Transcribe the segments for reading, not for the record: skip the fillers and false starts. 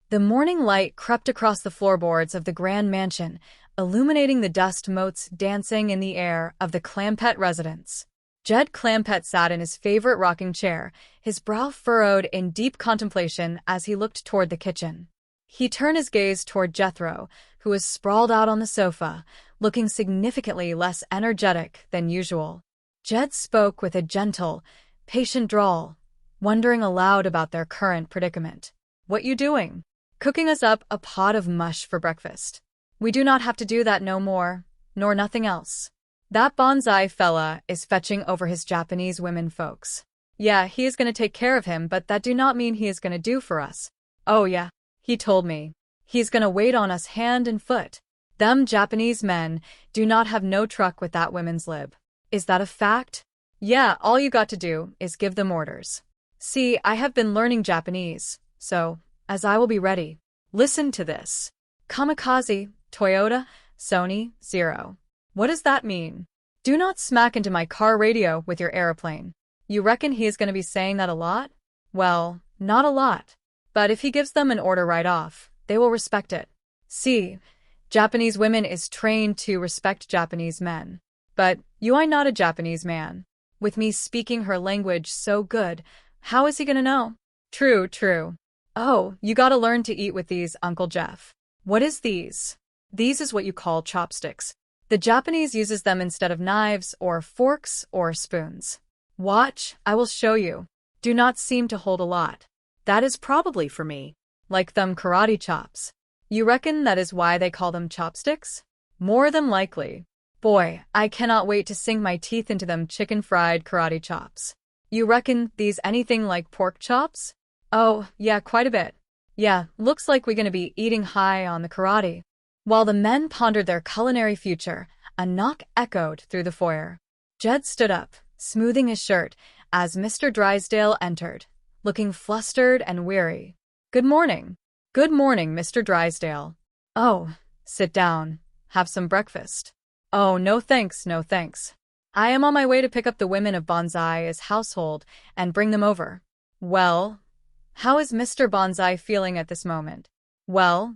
The morning light crept across the floorboards of the grand mansion, illuminating the dust motes dancing in the air of the Clampett residence. Jed Clampett sat in his favorite rocking chair, his brow furrowed in deep contemplation as he looked toward the kitchen. He turned his gaze toward Jethro, who was sprawled out on the sofa, looking significantly less energetic than usual. Jed spoke with a gentle, patient drawl, wondering aloud about their current predicament. "What you doing?" "Cooking us up a pot of mush for breakfast. We do not have to do that no more, nor nothing else. That bonsai fella is fetching over his Japanese women folks. Yeah, he is going to take care of him, but that do not mean he is going to do for us. Oh yeah, he told me. He's going to wait on us hand and foot. Them Japanese men do not have no truck with that women's lib." "Is that a fact?" "Yeah, all you got to do is give them orders. See, I have been learning Japanese, so, as I will be ready. Listen to this. Kamikaze, Toyota, Sony, 0. What does that mean? Do not smack into my car radio with your airplane." You reckon he is going to be saying that a lot? Well, not a lot. But if he gives them an order right off, they will respect it. See, Japanese women is trained to respect Japanese men. But you are not a Japanese man. With me speaking her language so good, how is he going to know? True, true. Oh, you gotta learn to eat with these, Uncle Jeff. What is these? These is what you call chopsticks. The Japanese uses them instead of knives or forks or spoons. Watch, I will show you. Do not seem to hold a lot. That is probably for me. Like them karate chops. You reckon that is why they call them chopsticks? More than likely. Boy, I cannot wait to sink my teeth into them chicken-fried karate chops. You reckon these anything like pork chops? Oh, yeah, quite a bit. Yeah, looks like we're gonna be eating high on the karate. While the men pondered their culinary future, a knock echoed through the foyer. Jed stood up, smoothing his shirt, as Mr. Drysdale entered, looking flustered and weary. "Good morning." "Good morning, Mr. Drysdale." "Oh, sit down. Have some breakfast." "Oh, no thanks, no thanks. I am on my way to pick up the women of Bonsai's household and bring them over." "Well, how is Mr. Bonsai feeling at this moment?" "Well,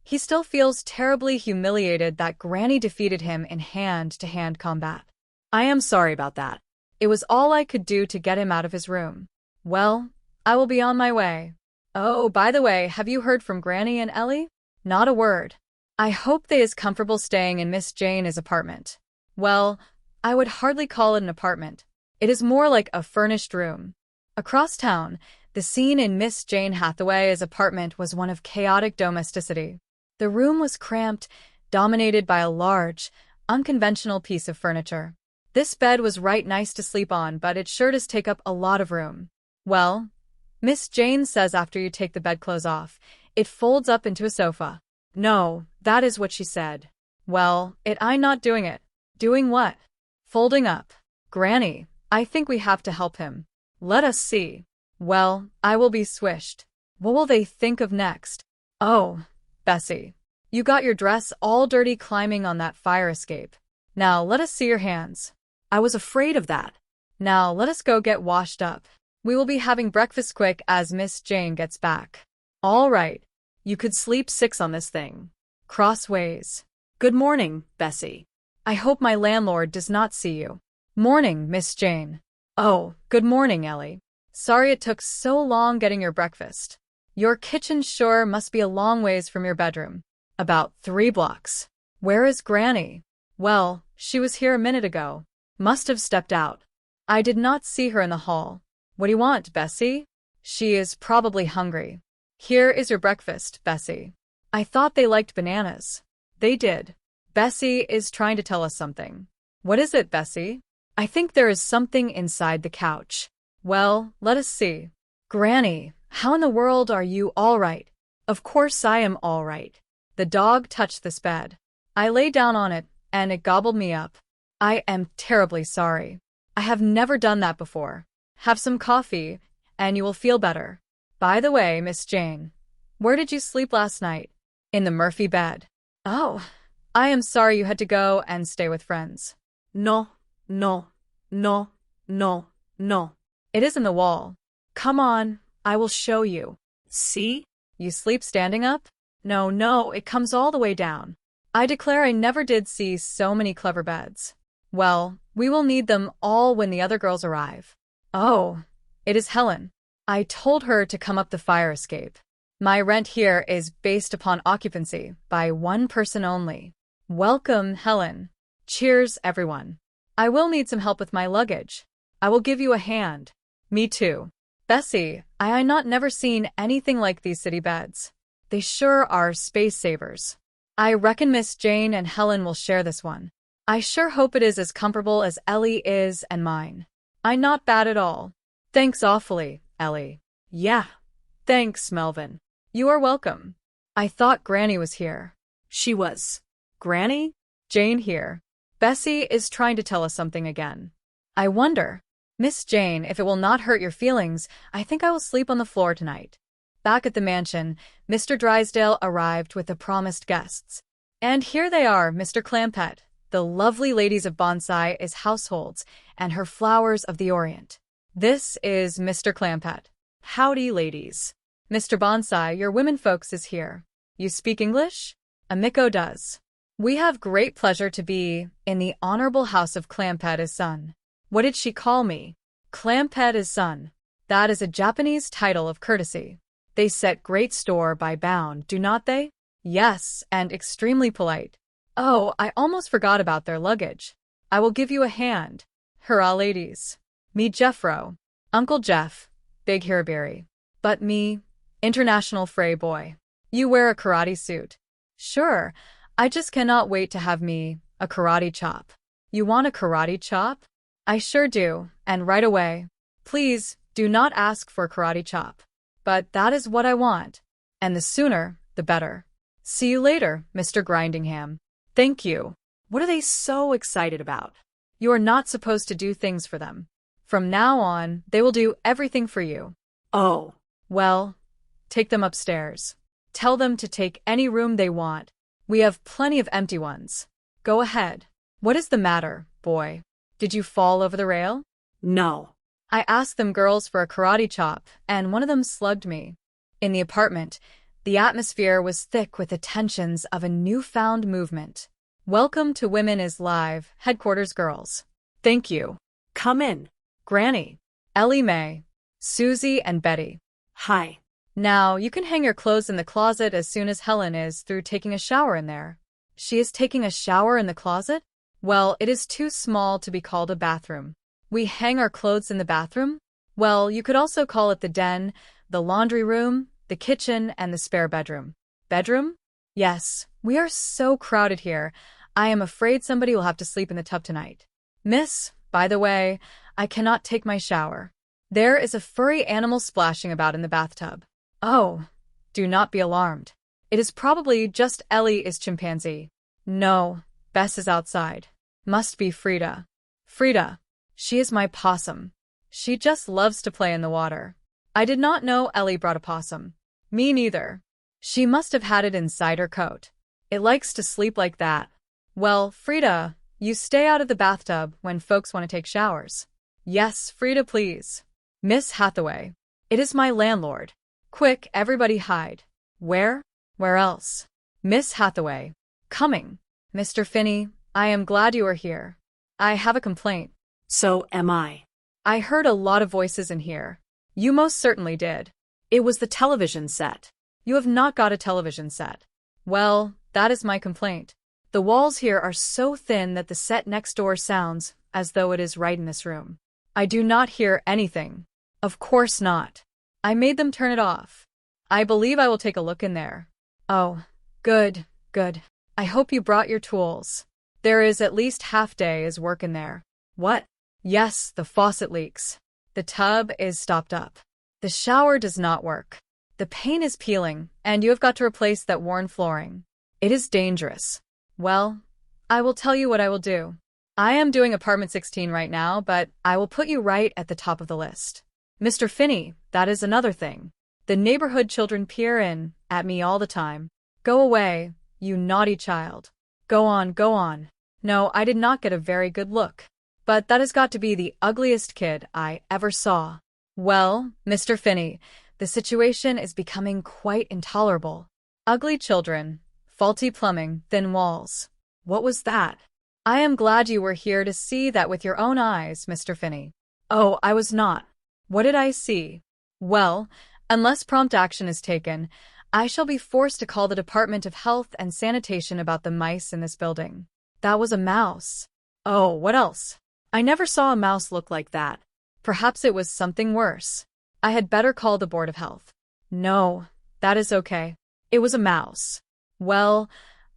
he still feels terribly humiliated that Granny defeated him in hand-to-hand combat. I am sorry about that. It was all I could do to get him out of his room. Well, I will be on my way. Oh, by the way, have you heard from Granny and Ellie?" "Not a word. I hope they is comfortable staying in Miss Jane's apartment." "Well, I would hardly call it an apartment. It is more like a furnished room." Across town, the scene in Miss Jane Hathaway's apartment was one of chaotic domesticity. The room was cramped, dominated by a large, unconventional piece of furniture. This bed was right nice to sleep on, but it sure does take up a lot of room. Well, Miss Jane says after you take the bedclothes off, it folds up into a sofa. No, that is what she said. Well, I'm not doing it. Doing what? Folding up. Granny, I think we have to help him. Let us see. Well, I will be swished. What will they think of next? Oh, Bessie, you got your dress all dirty climbing on that fire escape. Now let us see your hands. I was afraid of that. Now let us go get washed up. We will be having breakfast quick as Miss Jane gets back. All right. You could sleep 6 on this thing. Crossways. Good morning, Bessie. I hope my landlord does not see you. Morning, Miss Jane. Oh, good morning, Ellie. Sorry it took so long getting your breakfast. Your kitchen sure must be a long ways from your bedroom. About 3 blocks. Where is Granny? Well, she was here a minute ago. Must have stepped out. I did not see her in the hall. What do you want, Bessie? She is probably hungry. Here is your breakfast, Bessie. I thought they liked bananas. They did. Bessie is trying to tell us something. What is it, Bessie? I think there is something inside the couch. Well, let us see. Granny, how in the world are you all right? Of course I am all right. The dog touched this bed. I lay down on it, and it gobbled me up. I am terribly sorry. I have never done that before. Have some coffee, and you will feel better. By the way, Miss Jane, where did you sleep last night? In the Murphy bed. Oh, I am sorry you had to go and stay with friends. No, no, no, no, no. It is in the wall. Come on, I will show you. See? You sleep standing up? No, no, it comes all the way down. I declare I never did see so many clever beds. Well, we will need them all when the other girls arrive. Oh, it is Helen. I told her to come up the fire escape. My rent here is based upon occupancy by one person only. Welcome, Helen. Cheers, everyone. I will need some help with my luggage. I will give you a hand. Me too. Bessie, I not never seen anything like these city beds. They sure are space savers. I reckon Miss Jane and Helen will share this one. I sure hope it is as comfortable as Ellie is and mine. I not bad at all. Thanks awfully, Ellie. Yeah. Thanks, Melvin. You are welcome. I thought Granny was here. She was. Granny? Jane here. Bessie is trying to tell us something again. I wonder. Miss Jane, if it will not hurt your feelings, I think I will sleep on the floor tonight. Back at the mansion, Mr. Drysdale arrived with the promised guests. And here they are, Mr. Clampett, the lovely ladies of Bonsai's households, and her flowers of the Orient. This is Mr. Clampett. Howdy, ladies. Mr. Bonsai, your women folks is here. You speak English? Amiko does. We have great pleasure to be in the honorable house of Clampett son. What did she call me? Clampett son. That is a Japanese title of courtesy. They set great store by bound, do not they? Yes, and extremely polite. Oh, I almost forgot about their luggage. I will give you a hand. Hurrah, ladies. Me Jeffro. Uncle Jeff. Big Hiraberry. But me, international fray boy. You wear a karate suit. Sure, I just cannot wait to have me a karate chop. You want a karate chop? I sure do, and right away. Please, do not ask for a karate chop. But that is what I want. And the sooner, the better. See you later, Mr. Grindingham. Thank you. What are they so excited about? You are not supposed to do things for them. From now on, they will do everything for you. Oh. Well, take them upstairs. Tell them to take any room they want. We have plenty of empty ones. Go ahead. What is the matter, boy? Did you fall over the rail? No. I asked them girls for a karate chop, and one of them slugged me. In the apartment, the atmosphere was thick with the tensions of a newfound movement. Welcome to Women is Live, headquarters girls. Thank you. Come in. Granny, Ellie Mae, Susie, and Betty. Hi. Now, you can hang your clothes in the closet as soon as Helen is through taking a shower in there. She is taking a shower in the closet? Well, it is too small to be called a bathroom. We hang our clothes in the bathroom? Well, you could also call it the den, the laundry room, the kitchen, and the spare bedroom. Bedroom? Yes, we are so crowded here. I am afraid somebody will have to sleep in the tub tonight. Miss, by the way, I cannot take my shower. There is a furry animal splashing about in the bathtub. Oh, do not be alarmed. It is probably just Ellie is chimpanzee. No, Bess is outside. Must be Frida. Frida. She is my possum. She just loves to play in the water. I did not know Ellie brought a possum. Me neither. She must have had it inside her coat. It likes to sleep like that. Well, Frida, you stay out of the bathtub when folks want to take showers. Yes, Frida, please. Miss Hathaway. It is my landlord. Quick, everybody hide. Where? Where else? Miss Hathaway. Coming. Mr. Finney, I am glad you are here. I have a complaint. So am I. I heard a lot of voices in here. You most certainly did. It was the television set. You have not got a television set. Well, that is my complaint. The walls here are so thin that the set next door sounds as though it is right in this room. I do not hear anything. Of course not. I made them turn it off. I believe I will take a look in there. Oh, good, good. I hope you brought your tools. There is at least half-day's work in there. What? Yes, the faucet leaks. The tub is stopped up. The shower does not work. The paint is peeling, and you have got to replace that worn flooring. It is dangerous. Well, I will tell you what I will do. I am doing apartment 16 right now, but I will put you right at the top of the list. Mr. Finney, that is another thing. The neighborhood children peer in at me all the time. Go away, you naughty child. Go on, go on. No, I did not get a very good look. But that has got to be the ugliest kid I ever saw. Well, Mr. Finney, The situation is becoming quite intolerable. Ugly children, faulty plumbing, thin walls. What was that? I am glad you were here to see that with your own eyes, Mr. Finney. Oh, I was not. What did I see? Well, unless prompt action is taken, I shall be forced to call the Department of Health and Sanitation about the mice in this building. That was a mouse. Oh, what else? I never saw a mouse look like that. Perhaps it was something worse. I had better call the Board of Health. No, that is okay. It was a mouse. Well,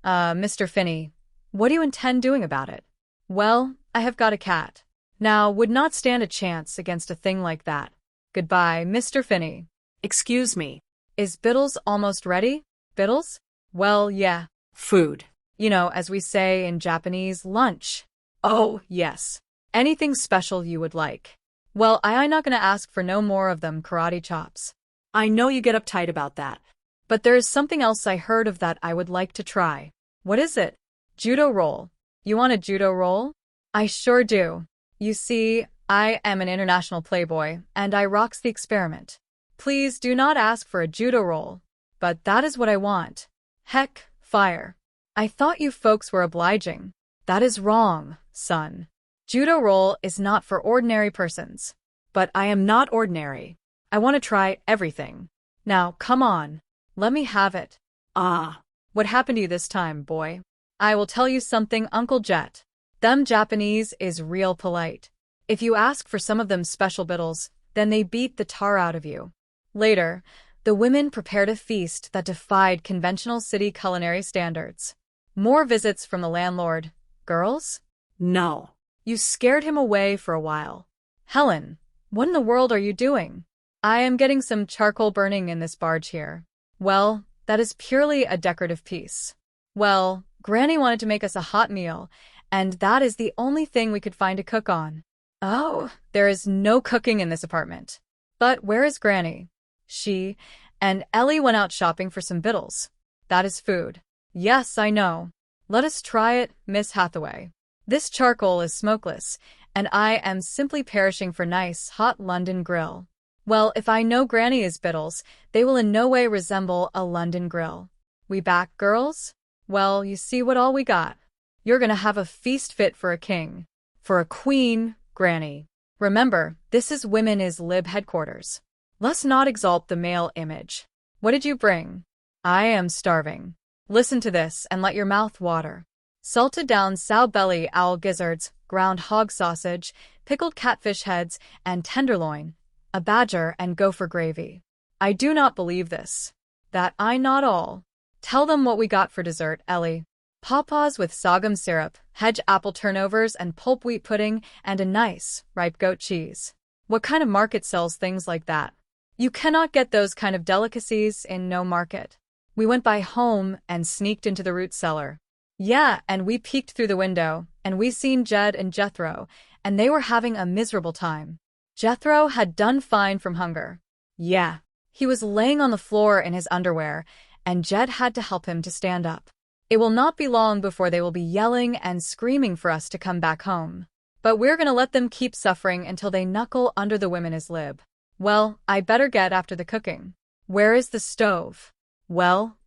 Mr. Finney, what do you intend doing about it? Well, I have got a cat. Now, would not stand a chance against a thing like that. Goodbye, Mr. Finney. Excuse me. Is Biddles almost ready? Biddles? Well, yeah. Food. You know, as we say in Japanese, lunch. Oh, yes. Anything special you would like. Well, I not gonna ask for no more of them karate chops. I know you get uptight about that. But there is something else I heard of that I would like to try. What is it? Judo roll. You want a judo roll? I sure do. You see, I am an international playboy, and I rocks the experiment. Please do not ask for a judo roll, but that is what I want. Heck, fire. I thought you folks were obliging. That is wrong, son. Judo roll is not for ordinary persons. But I am not ordinary. I want to try everything. Now, come on. Let me have it. Ah. What happened to you this time, boy? I will tell you something, Uncle Jet. Them Japanese is real polite. If you ask for some of them special biddles, then they beat the tar out of you. Later, the women prepared a feast that defied conventional city culinary standards. More visits from the landlord. Girls? No. You scared him away for a while. Helen, what in the world are you doing? I am getting some charcoal burning in this barge here. Well, that is purely a decorative piece. Well, Granny wanted to make us a hot meal, and that is the only thing we could find to cook on. Oh, there is no cooking in this apartment. But where is Granny? She and Ellie went out shopping for some victuals. That is food. Yes, I know. Let us try it, Miss Hathaway. This charcoal is smokeless, and I am simply perishing for nice, hot London grill. Well, if I know Granny is victuals, they will in no way resemble a London grill. We back, girls? Well, you see what all we got. You're gonna have a feast fit for a king. For a queen, Granny. Remember, this is Women is Lib headquarters. Let's not exalt the male image. What did you bring? I am starving. Listen to this and let your mouth water. Salted down sow belly owl gizzards, ground hog sausage, pickled catfish heads, and tenderloin, a badger and gopher gravy. I do not believe this. That I not all. Tell them what we got for dessert, Ellie. Pawpaws with sorghum syrup, hedge apple turnovers and pulp wheat pudding, and a nice, ripe goat cheese. What kind of market sells things like that? You cannot get those kind of delicacies in no market. We went by home and sneaked into the root cellar. Yeah, and we peeked through the window, and we seen Jed and Jethro, and they were having a miserable time. Jethro had done fine from hunger. Yeah, he was laying on the floor in his underwear, and Jed had to help him to stand up. It will not be long before they will be yelling and screaming for us to come back home. But we're gonna let them keep suffering until they knuckle under the Women is Lib. Well, I better get after the cooking. Where is the stove? Well,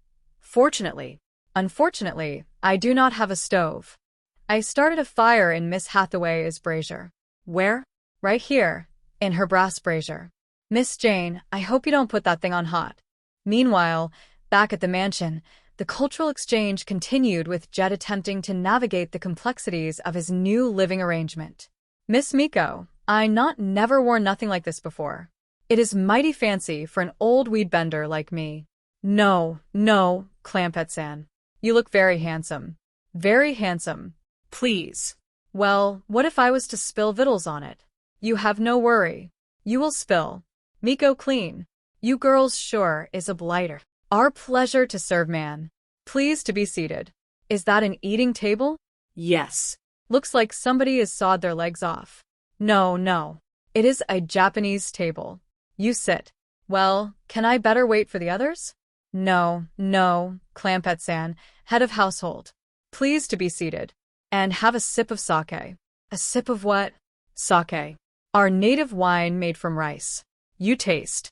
fortunately. Unfortunately, I do not have a stove. I started a fire in Miss Hathaway's brazier. Where? Right here, in her brass brazier. Miss Jane, I hope you don't put that thing on hot. Meanwhile, back at the mansion, the cultural exchange continued with Jed attempting to navigate the complexities of his new living arrangement. Miss Miko, I never wore nothing like this before. It is mighty fancy for an old weed bender like me. No, Clampett-san. You look very handsome. Very handsome. Please. Well, what if I was to spill victuals on it? You have no worry. You will spill. Miko clean. You girls sure is a blighter. Our pleasure to serve, man. Please to be seated. Is that an eating table? Yes. Looks like somebody has sawed their legs off. No. It is a Japanese table. You sit. Well, can I better wait for the others? No, Clampett-san, head of household. Please to be seated. And have a sip of sake. A sip of what? Sake. Our native wine made from rice. You taste.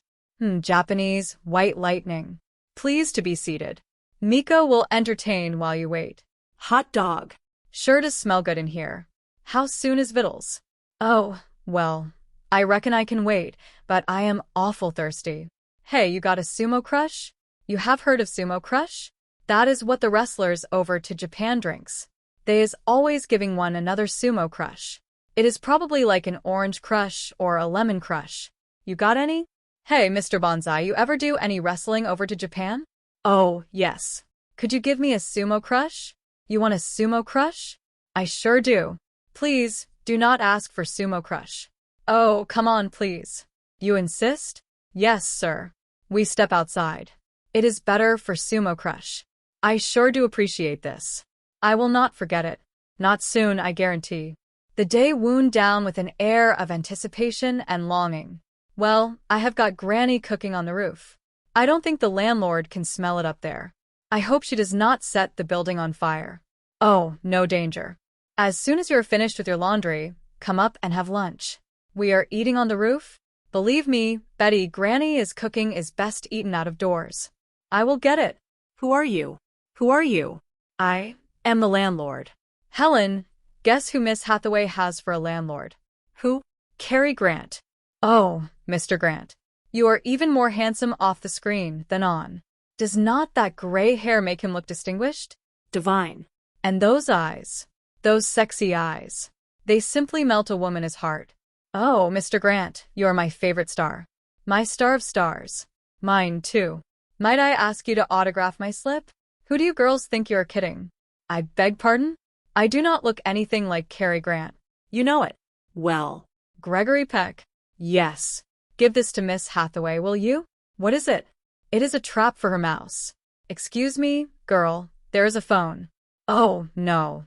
Japanese, white lightning. Please to be seated. Miko will entertain while you wait. Hot dog. Sure does smell good in here. How soon is Vittles? Oh, well, I reckon I can wait, but I am awful thirsty. Hey, you got a sumo crush? You have heard of sumo crush? That is what the wrestlers over to Japan drinks. They is always giving one another sumo crush. It is probably like an orange crush or a lemon crush. You got any? Hey, Mr. Bonsai, you ever do any wrestling over to Japan? Oh, yes. Could you give me a sumo crush? You want a sumo crush? I sure do. Please, do not ask for sumo crush. Oh, come on, please. You insist? Yes, sir. We step outside. It is better for sumo crush. I sure do appreciate this. I will not forget it. Not soon, I guarantee. The day wound down with an air of anticipation and longing. Well, I have got Granny cooking on the roof. I don't think the landlord can smell it up there. I hope she does not set the building on fire. Oh, no danger. As soon as you are finished with your laundry, come up and have lunch. We are eating on the roof? Believe me, Betty, Granny is cooking is best eaten out of doors. I will get it. Who are you? Who are you? I am the landlord. Helen, guess who Miss Hathaway has for a landlord? Who? Cary Grant. Oh, Mr. Grant. You are even more handsome off the screen than on. Does not that gray hair make him look distinguished? Divine. And those eyes. Those sexy eyes. They simply melt a woman's heart. Oh, Mr. Grant, you are my favorite star. My star of stars. Mine, too. Might I ask you to autograph my slip? Who do you girls think you are kidding? I beg pardon? I do not look anything like Cary Grant. You know it. Well. Gregory Peck. Yes. Give this to Miss Hathaway, will you? What is it? It is a trap for her mouse. Excuse me, girl, there is a phone. Oh, no,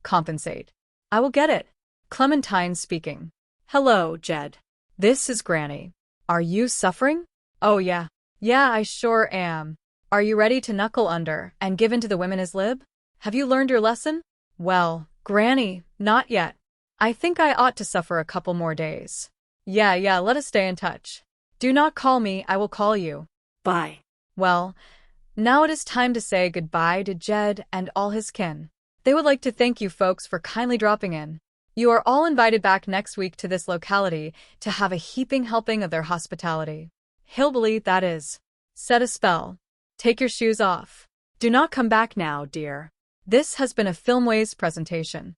compensate. I will get it. Clementine speaking. Hello, Jed. This is Granny. Are you suffering? Oh, yeah. Yeah, I sure am. Are you ready to knuckle under and give in to the women's lib? Have you learned your lesson? Well, Granny, not yet. I think I ought to suffer a couple more days. Yeah, let us stay in touch. Do not call me, I will call you. Bye. Well, now it is time to say goodbye to Jed and all his kin. They would like to thank you folks for kindly dropping in. You are all invited back next week to this locality to have a heaping helping of their hospitality. Hillbilly, that is. Set a spell. Take your shoes off. Do not come back now, dear. This has been a Filmways presentation.